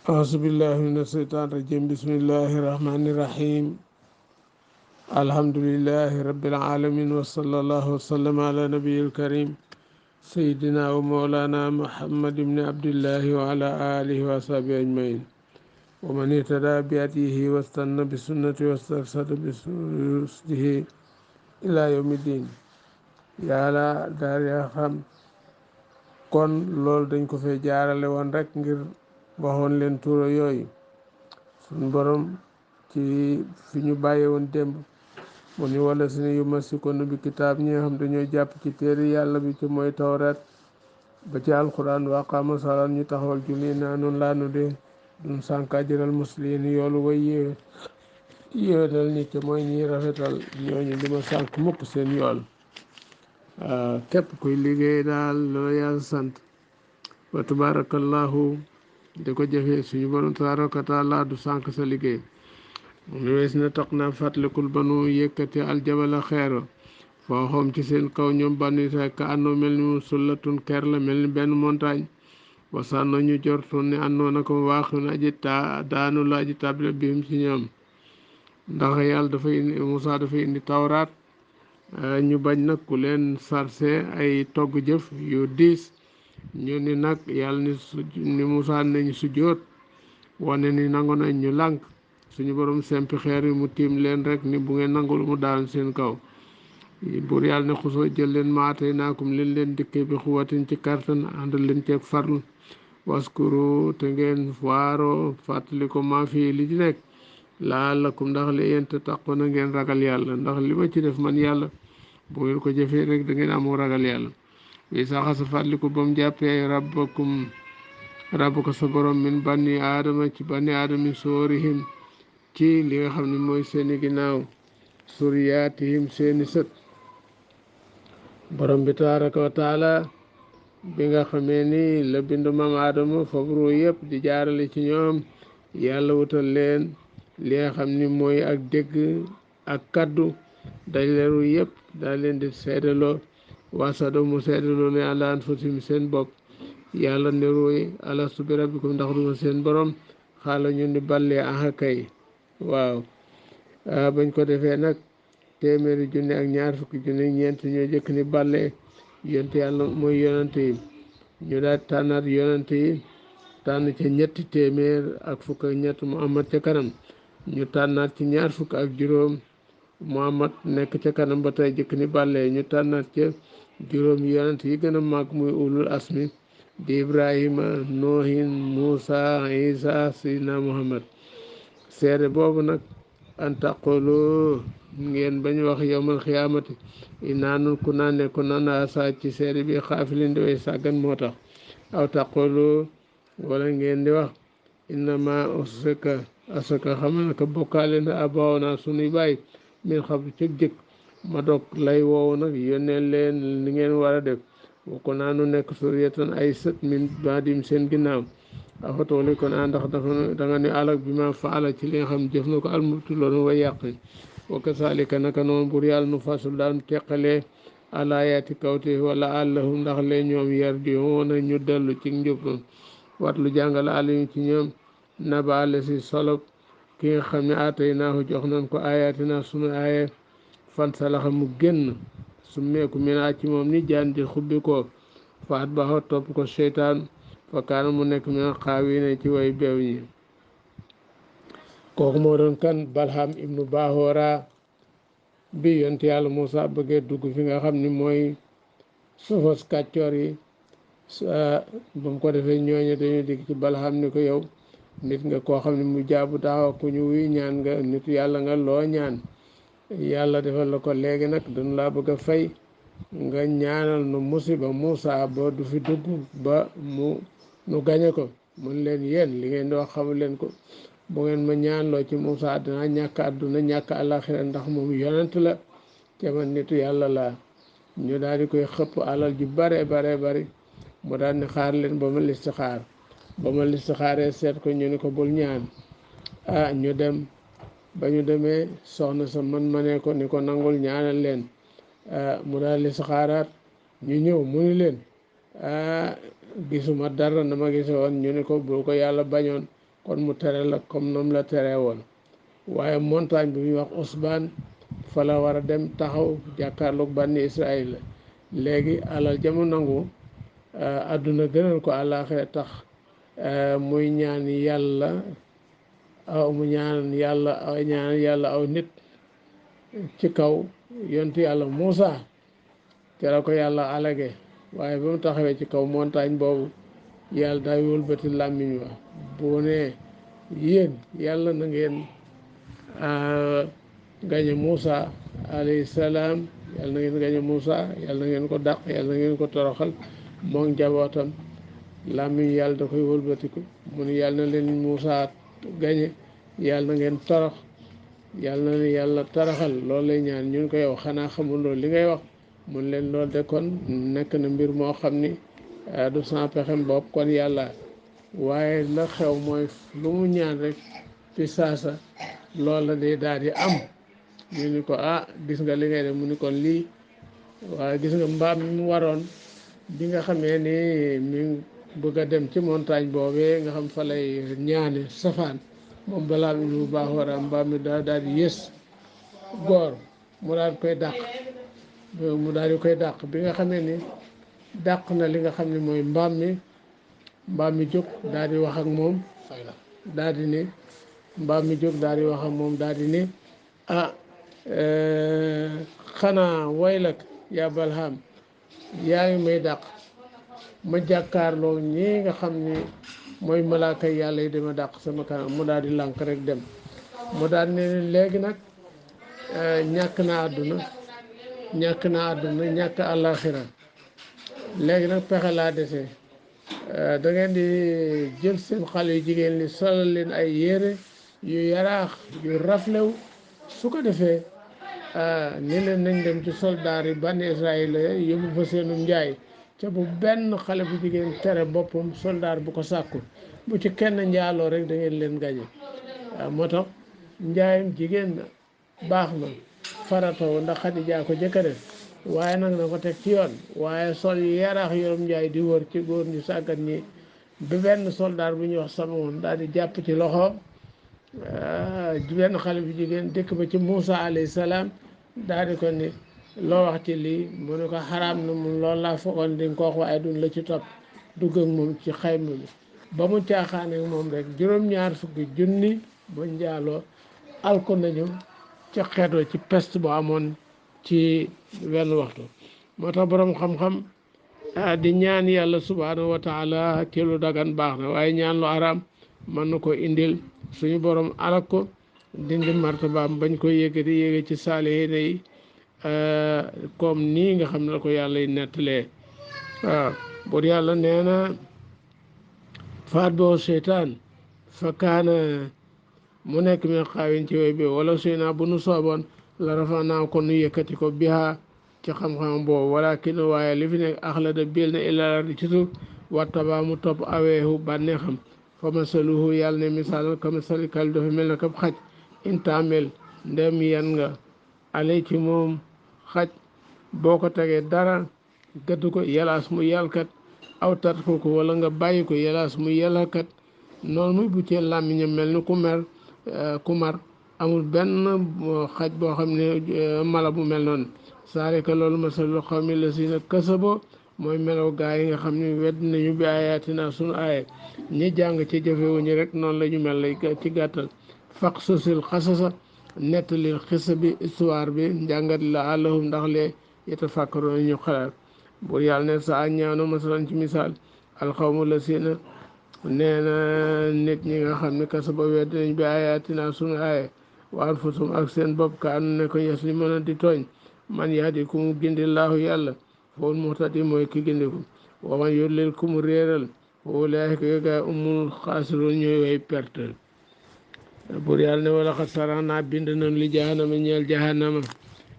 أعوذ بالله من الشيطان الرجيم بسم الله الرحمن الرحيم الحمد لله رب العالمين وصلى الله وسلم على نبي الكريم سيدنا ومولانا محمد بن عبد الله وعلى آله وصحبه أجمعين ومن اهتدى بهديه واستنى بسنته واسترشد برشده إلى يوم الدين yàlla daal yaa xam kon loolu dañ ko fee jaarale woon rek ngir waxoon leen tuuro yooyu suñ borom ci fi ñu bàyyi woon démb mu ni wala sini yu masikoon bi kitaab ñi nga xam dañoo jàpp ci téere yàlla bi ci mooy tawraat ba ci alquran waqaama salaan ñu taxawal julli naa noonu laanu de duñ sànk ajral muslimin yoolu way yéwénal ñi te mooy ñi rafetal ñooñu li ma sànk mukk seen yool képp kuy liggéey daal loo yàlla sant wa tabarakallahu di ko jëfee suñu borom tabaraka taala du sànk sa liggéey mu ne wees na tax naa fàttalikul ba nu yëkkati aljabala xeero foo xoom ci seen kaw ñoom bànnu Israel ka àndoo mel ni mu sullatun ker la mel ni benn montagne wasaan nañu jortoon ne àndoo na ko waaxun aji daanu la aji table bihim ci ñoom ndax yàlla dafa indi Musaa dafa indi tawraat ñu bañ nag ku leen sarse ay togg jëf yu diis ñu ni nag yàlla ni Musaa nañ sujjóot wane ni nangu nañ ñu lànk suñu borom sempi xeer yi mu tiim leen rek ni bu ngeen nangul mu daan seen kaw buur yàlla ne xusoo jël leen maatay naakum leen dikkee bi xuwatin ci kartan ànd leen ceeg farlu waskuru te ngeen waaro fàttali ko maa fii li ci nekk laalakum ndax li yéen tattaquna ngeen ragal yàlla ndax li ma ci def man yàlla bu ngeen ko jëfee rek da ngeen amoo ragal yàlla wi saxasa fàttaliku ba mu jàppee rabbuka sa borom min banni aadama ci banni aadami soorihim ci li nga xam ne mooy seeni ginnaaw suriyaatihim seeni sët borom bi tabaraka wa taala bi nga xamee ni la bindu maam aadama fabru yëpp di jaarale ci ñoom yàlla wutal leen li nga xam ni mooy ak dégg ak kaddu daj leeru yëpp daal leen di seedaloo wasado mu seedaloo ne ala anfusihim seen bopp yàlla ne ruuy alastu bi rabbikum ndax duma seen borom xaala ñu ni ballee aha kay waaw bañ ko defee nag téeméeri junne ak ñaar fukki junne ñeent ñoo jëkk ni ballee yonte yàlla mooy yonante yi ñu daal tànnaat yonante yi tànn ca ñetti téeméer ak fukk ak ñett Muhammad ca kanam ñu tànnaat ci ñaar fukk ak juróom Muhammad nekk ca kanam ba tey jëkk ni ballee ñu tànnaat ca juróom yonante yi gën a màgg muy ulul asmi di Ibrahima Noohin Muusa Isa Seydina Muhammad seede boobu nag an taqulu ngeen bañ wax yowmal xiyaamati inaa nun ku naa nekku nana sa ci seede bi xaafilin di way sàggan moo tax aw taqulu wala ngeen di wax innama asaka xamal na ka bokkaale na abaaw naa sunuy bàyyi min xam cëg jëkk ma dog lay woowu nag yónnee leen li ngeen war a def ko naa nu nekk suriyatan ay sët min baadim seen ginnaaw afatooli kon ndax da nga ne alak bi ma faala ci li nga xam jëf na ko almubti loolu way yàq wa kasaalika naka noonu bur yàlla nu fasul daan teqalee alaayaati kawte wala àllahum ndax lee ñoom yar di woona ñu dellu ci njub wat lu jàngale àlluñu ci ñoom nabaale si solob ki nga xam ne atay naahu jox nañ ko ayaati naa sunu aaye fan salaxa mu génn su meeku minaa ci moom ni jaan di xubbi ko faat ba xaw topp ko seytaan fa kaana mu nekk mina xaawiina ci way beew ñi kooku moo doon kan Balham ibnu Bahora bi yonte yàlla Muusaa bëggee dugg fi nga xam ni mooy sofos kàccoor yi ba mu ko defee ñooñu dañu digg ci Balham ni ko yow nit nga koo xam ne mu jaabu daawa ku ñu wuy ñaan nga nitu yàlla nga loo ñaan yàlla defal la ko léegi nag dañu laa bëgg a fay nga ñaanal nu musiba Muusaa ba du fi dugg ba nu gañe ko mun leen yéen li ngeen di wax xamul leen ko bu ngeen ma ñaanloo ci Muusaa dinaa ñàkk àdduna ñàkk àllaaxira ndax moom yonent la te man nitu yàlla laa ñu daal di koy xëpp alal ju bare bari mu daal ni xaar leen ba ma listixaar ba ma listixaaree seet ko ñu ni ko bul ñaan ñu dem ba ñu demee soxna sa man ma ne ko ni ko nangul ñaanal leen mu daal listixaaraat ñu ñëw mu ni leen gisuma dara na ma gise woon ñu ni ko bu ko yàlla bañoon kon mu tere la comme noonu la tere woon. waaye montagne bi muy wax Usbaan fa la war a dem taxaw jàkkaarloog bànni Israël la léegi alal jamu nangu àdduna gënal ko àllaaxira tax muy ñaan yàlla mu ñaan yàlla aw nit ci kaw yontu yàlla Muusa te la ko yàlla alage waaye ba mu taxawee ci kaw montagne boobu yàlla day wëlbati làmmiñ wa bu ne yéen yàlla na ngeen gañe Muusa alayhi salaam, yàlla na ngeen gañe Muusa, yàlla na ngeen ko dàq, yàlla na ngeen ko toroxal moom njabootam. làmmiñ yàlla da koy wëlbatiku mu ne yàlla na leen Muusa gañe, yàlla na ngeen torox, yàlla na leen yàlla toroxal. loolu lay ñaan. ñun ko yow xanaa xamuloo li ngay wax mun leen loolu de kon nekk na mbir moo xam ni du sans pexem bopp kon yàlla, waaye la xew mooy lu mu ñaan rek fi saasa loola day daal di am. ñu ni ko gis nga li ngay def mu ni kon lii waaye gis nga mbaam mi mu waroon bi nga xamee ni mi bëgg a dem ci montagne boobee nga xam fa lay ñaane safaan moom balaa mi bu baax war a mbaam mi daal di yës góor mu daal di koy dàq bi nga xamee ni dàq na li nga xam ne mooy mbaam mi jóg daal di wax ak moom daal di ne mbaam mi jóg daal di wax ak moom daal di ne xanaa waylak yaa Balham yaa ngi may dàq ma jàkkaarloo ñi nga xam ni mooy malaaka yàlla yi dama dàq sama kanam. mu daal di lànk rek dem. mu daal ne léegi nag ñàkk na àdduna ñàkk àllaaxira léegi nag pexe laa dese. da ngeen di jël seen xale yu jigéen li solal leen ay yére yu yaraax yu raflew, su ko defee ni leen nañ dem ci soldaar yi bànni Israël yóbbu fa seenu njaay ca bu benn xale bu jigéen tere boppam soldaar bu ko sàkku. bu ci kenn njaaloo rek da ngeen leen gañe. moo tax njaayam jigéen baax na farataw ndax Xadija ko jëkk a def waaye nag na ko teg ci yoon. waaye sol yu yaraax yorum njaay di wër ci góor ñu sàggat ñi ba benn soldaar bu ñuy wax Samoon daal di jàpp ci loxo benn xale bu jigéen dëkk ba ci Muusa alayhi salaam daal di ko ni loo wax ci lii mu ne ko xaraam na mun loolu laa foogoon di nga ko wax waaye duñ la ci topp. dugg ak moom ci xayma bi ba mu caaxaane moom rek juróom-ñaar fukki junni ba njaaloo alko nañu ca xeetoo ci peste bu amoon ci wenn waxtu. moo tax boroom xam-xam di ñaan yàlla subhaanahu wa taala ci lu dagan baax na waaye ñaan lu araam mën na ko indil suñu borom alak ko dindi martabaam bañ koy yëkkati yéege ci saalihiina yi comme nii nga xam ne la ko yàlla nettalee. waaw bur yàlla nee na faat boo seytaan fa kaana mu nekk min xaawin ci way bi wala suy naa bu nu sooboon la rafa naa ko nu yëkkati ko bihaa ci xam-xam boobu walakin waaye li fi nekk axlada bil na ilal ardi ci suuf wattaba mu topp aweehu bànneexam fa masaluhu yàlla ne misaal ka masali kal dafa mel na kab xaj intaamel ndem yan nga ale ci moom xaj boo ko tegee dara gëdd ko yalaas mu yalkat aw tatfu ko wala nga bàyyi ko yalaas mu yalkat noonu muy buccee làmmiñam mel ni ku mar amul benn xaj boo xam ne mala bu mel noonu. saalika loolu masalul xawmi lazina kasabo mooy melaw gaa yi nga xam ne wedd nañu bi ayatina sunu aaye ñi jàng ci jëfewuñu rek noonu la ñu mel lay ci gàttal. faq susil xasasa nettalil xisa bi histoire bi njàngat la allahum ndax lee yatafakkaroon ñu xalaat. bu yàlla ne sa ñaaw na masalan ci misaal alxawmu lazina nee na nit ñi nga xam ne kasaba wedd nañ bi ayatina sunu aaye wa anfusum ak seen bopp ka anu ne ko yes li mën a di tooñ. man yahdi ku mu gindi laahu yàlla fawul muhtadi mooy ki gindiku wa man yudlil ku mu réeral fa ulaa'ika yoogaay umul xaasiruun ñooy way perte. pour yàlla ne wala xat saraxnaa bind nañ li jahannama ñeel jahannama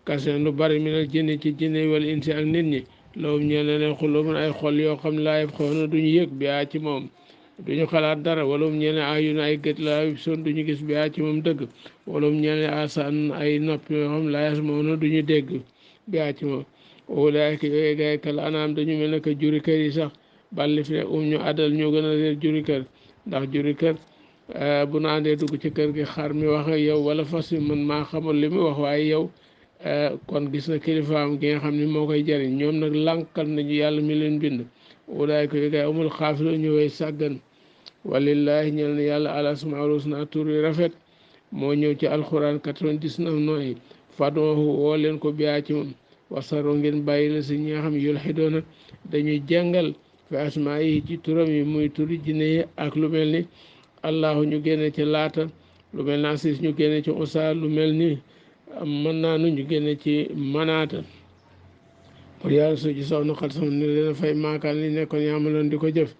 kaseen lu bari minal jinni ci jinne wal insi ak nit ñi lawum ñeel na leen xulubun ay xol yoo xam laa yafqahuuna duñu yëg bi ci moom duñu xalaat dara walum ñeel ne ayun ay gët laa yubsiruun duñu gis bi ci moom dëgg walum ñeel ne asaan ay nopp yoo xam laa yasma'uuna duñu dégg bi ci moom ulaa'ika yooyu gaay kal anaam dañu mel ne que juri kër yi sax balli fi ñu adal ñoo gën a réer juri kër ndax juri kër bu nu àndee dugg ci kër gi xar mi wax ak yow wala fas wi man maa xamul li mu wax waaye yow kon gis na kilifaam gi nga xam ni moo koy jariñ ñoom nag lànkal nañu yàlla mi leen bind wulaay ko yëgaay amul xaafilo ñëwee sàggan walillahi ñel na yàlla al asmaul husna tur yu rafet moo ñëw ci alxuraan 99 nooyi fadoohu woo leen ko biyaa ci moom wasaro ngeen bàyyi la si ñi nga xam yulxidoona dañuy jàngal fi asmaa yi ci turam yi muy turi jinne yi ak lu mel ni allahu ñu génne ci laata lu mel ni asis ñu génne ci usa lu mel ni mën naanu ñu génne ci manaata pour yàlla su ci soxna xat sama ne leen fay maakaan li nekkoon yaamaloon di ko jëf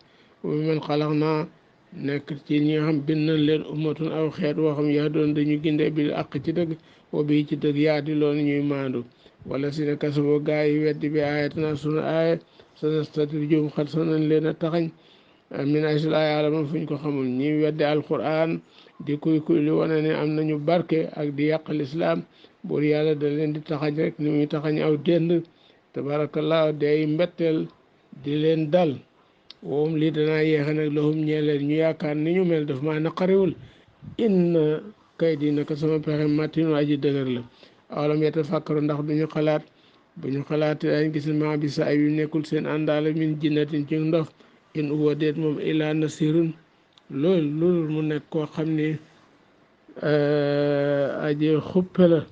bu man xalax naa nekk ci ñi nga xam bind nañ leen ummatun aw xeet woo xam yaa doon dañu gindee bi àq ci dëgg wa bii ci dëgg yaa di loolu ñuy maandu wala si ne kasabo gaa yi weddi bi aayatana sunu aaya sanastadrijuhum xat sa nañ leen a taxañ min aysu laa ya'lamuun fu ñu ko xamul ñi weddi alquran di kuy li wane ne am nañu barke ak di yàq lislaam buur yàlla da leen di taxañ rek ni muy taxañ aw dend tabarakallah day mbetteel di leen dal woom lii danaa yeexe nag lahum ñee leen ñu yaakaar ni ñu mel daf maa naqariwul inna kaydi naka sama pexe mattinu aji dëgër la awalam yatafakkaru ndax duñu xalaat bu ñu xalaatee dañ gis maa bi sa ay yu nekkul seen àndaale min jinnatin ci ndof in huwa déet moom illa nasirun loolu mu nekk koo xam ni aji xuppe la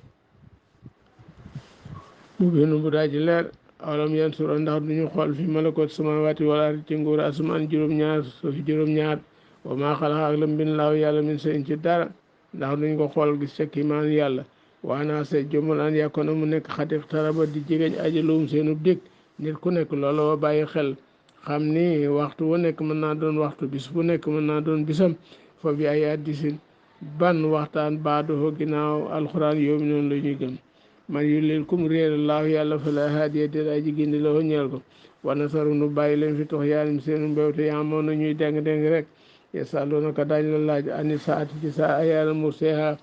mu binu bu daaji leer awalam yansura ndax duñu xool fi malakoot samawati wala ardi ci nguur asamaan juróom-ñaar suufi juróom-ñaar wa maa xalaqa ak la mbind laaw yàlla min seen ci dara ndax duñ ko xool gis ca kiimaan yàlla waanaa se jomul an yàkkoona mu nekk xatik taraba di jegeñ ajalum seenub dég nit ku nekk loolu wa bàyyi xel xam ni waxtu wu nekk mën naa doon waxtu bis bu nekk mën naa doon bisam fa bi ay addisin ban waxtaan baadoo ginnaaw alxuraan yow mi noonu la ñuy gëm man yu lil kum réer laahu yàlla fa la haadiya déet aji gindi la ñeel ko wana saru nu bàyyi leen fi tox yaanim seenu mbewte yaamoon na ñuy deng-deng rek yesaloona ka dañ la laaj ani saati ci saa ayaana murseha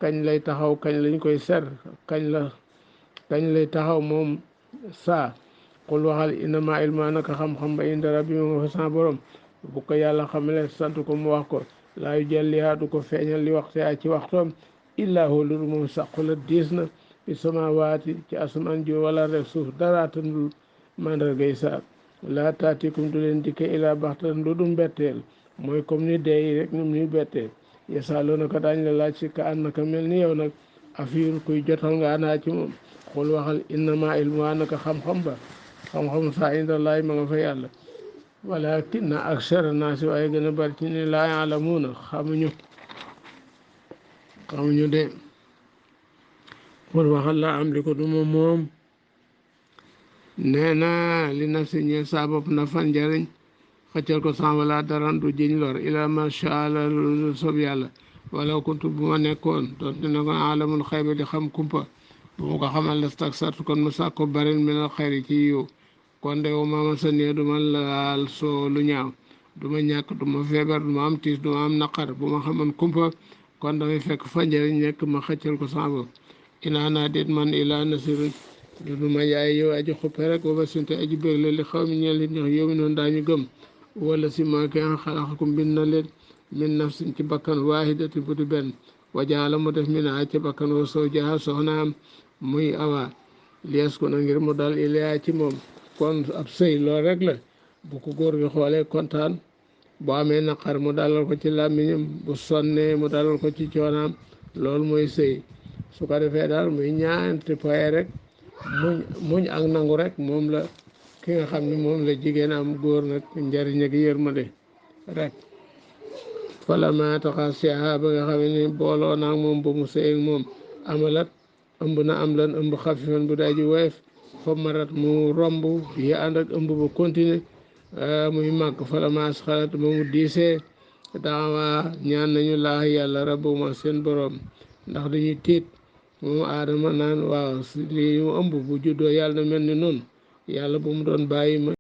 kañ lay taxaw kañ lañ koy ser kañ lay taxaw moom saa xul waxal innama ilma naka xam-xam ba inda rabbi ma fa sa borom bu ko yàlla xamale sant ko mu wax ko laa yu jallihaa du ko feeñal li waxte a ci waxtoom illaa hu luru moom saqula diis na fi samawaati ci asamaan ji wala rek suuf dara tandul mandargay saa laa taatikum du leen dikke ilaa baxtan lu du mbetteel mooy comme ni dee rek ñum ñuy bettee yesaaloo naka daañ la laaj si ka an naka mel ni yow nag afiir kuy jotal nga anaa ci moom xul waxal innama ilmuha naka xam-xam ba xam-xam saa indallahi ma nga fa yàlla walakinna aksara naasi waaye gën a bari ci ni laa yaalamuuna xamuñu de xul waxal laa am li ko duma moom nee na li nafsi ñeel saa bopp na fan njariñ xëccal ko san wala daran du jiñ lor ila masha Allah lu sob yàlla wala kuntu bu ma nekkoon doon dina ko alamul xayba di xam kumpa bu ma ko xamal la staksartu kon mu sàkko baril minal xayri ci yiw kon de mama sa nee du ma laal soo lu ñaaw du ma ñàkk du ma feebar du ma am tiis du ma am naqar bu ma xamoon kumpa kon damay fekk fa njëriñ nekk ma xëccal ko san bopp inaa naa déet man ila nasirun du ma yaay yow aji xuppe rek wa basunte aji bëgg la li xaw mi ñeel nit ñax yow mi noonu daañu gëm wala si ma ki xalaxakum bind na leen min nafsin ci bakkan waahidatin bu di benn wajaala mu def min a ci bakkan wa soo jaa soxnaam muy awa lies ko na ngir mu dal ilaa ci moom kon ab sëy lool rek la bu ko góor gi xoolee kontaan bu amee naqar mu dalal ko ci làmmiñam bu sonnee mu dalal ko ci coonaam loolu mooy sëy su ko defee daal muy ñaanti poye rek muñ ak nangu rek moom la ki nga xam ni moom la jigéen am góor nag njariñ ak yërmande rek fala ma taxa siha ba nga xam ne booloo naag moom ba mu sëy ak moom amalat ëmb na am lan ëmb xafifan bu daji woyof fa marat mu romb yi ànd ak ëmb ba continuer muy màgg fala ma asxalat ba mu diisee daawa ñaan nañu laa yàlla rabbuma seen borom ndax dañuy tiit moom aadama naan waaw lii mu ëmb bu juddoo yàlla na mel ni noonu yàlla bu mu doon bàyyi ma